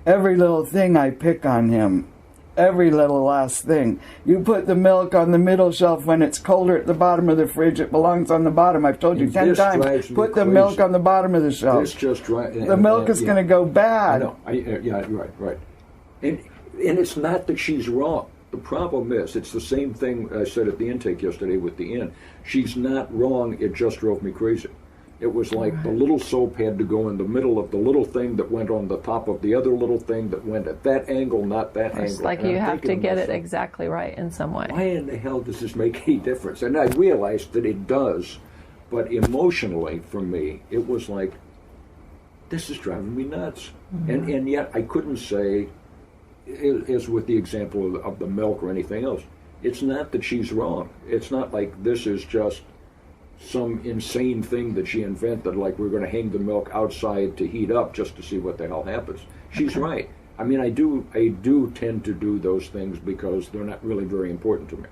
every little thing I pick on him. Every little last thing. You put the milk on the middle shelf when it's colder at the bottom of the fridge. It belongs on the bottom. I've told you 10 times. Put the milk on the bottom of the shelf. This just the milk is going to go bad. I know. Yeah, right. And it's not that she's wrong. The problem is, it's the same thing I said at the intake yesterday with the inn. She's not wrong. It just drove me crazy. It was like the little soap had to go in the middle of the little thing that went on the top of the other little thing that went at that angle, not that angle. It's like you have to get it exactly right in some way. Why in the hell does this make any difference? And I realized that it does, but emotionally for me, it was like, this is driving me nuts. Mm-hmm. And yet I couldn't say, as with the example of the milk or anything else, it's not that she's wrong. It's not like this is just some insane thing that she invented, like we're going to hang the milk outside to heat up just to see what the hell happens. She's right. I mean, I do tend to do those things because they're not really very important to me.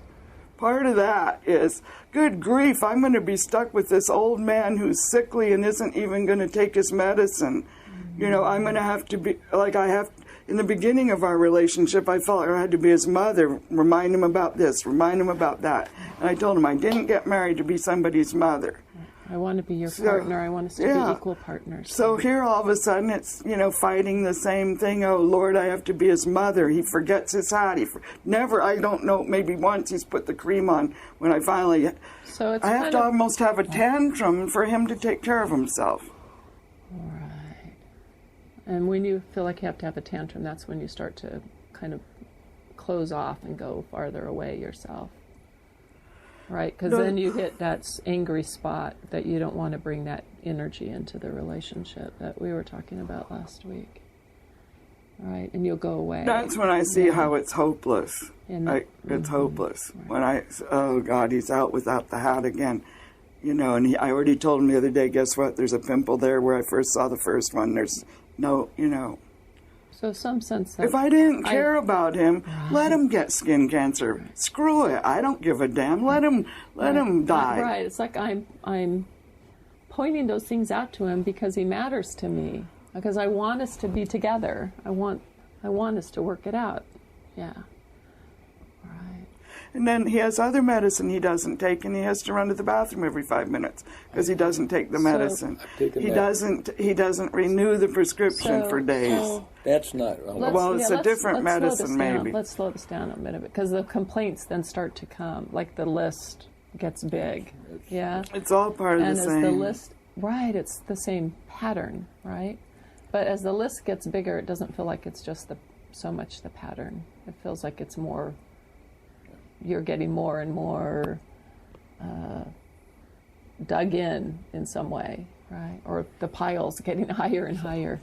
Part of that is, good grief, I'm going to be stuck with this old man who's sickly and isn't even going to take his medicine. Mm-hmm. You know, I'm going to have to be, like I have, in the beginning of our relationship, I felt like I had to be his mother, remind him about this, remind him about that. And I told him I didn't get married to be somebody's mother. I want to be your partner. I want us to be equal partners. So here all of a sudden it's, you know, fighting the same thing. Oh, Lord, I have to be his mother. He forgets his hat. Never, I don't know, maybe once he's put the cream on when I finally... So it's I have to almost have a tantrum for him to take care of himself. Right. And when you feel like you have to have a tantrum, that's when you start to kind of close off and go farther away yourself. Right? Because then you hit that angry spot that you don't want to bring that energy into the relationship that we were talking about last week. Right? And you'll go away. That's when I see how it's hopeless. It's hopeless. Right. When oh God, he's out without the hat again. You know, and I already told him the other day, guess what? There's a pimple there where I first saw the first one. There's no, you know. So some sense that... If I didn't care about him, let him get skin cancer. Right. Screw it. I don't give a damn. Let him die. Right. It's like I'm pointing those things out to him because he matters to me. Because I want us to be together. I want us to work it out. Yeah. Right. And then he has other medicine he doesn't take, and he has to run to the bathroom every 5 minutes because he doesn't take the medicine. He doesn't renew the prescription for days. That's not... It's a different medicine, maybe. Let's slow this down a minute because the complaints then start to come, like the list gets big. Yeah? It's all part of the same. And as the list... Right, it's the same pattern, right? But as the list gets bigger, it doesn't feel like it's just so much the pattern. It feels like it's more... You're getting more and more dug in some way, right? Or the pile's getting higher and higher.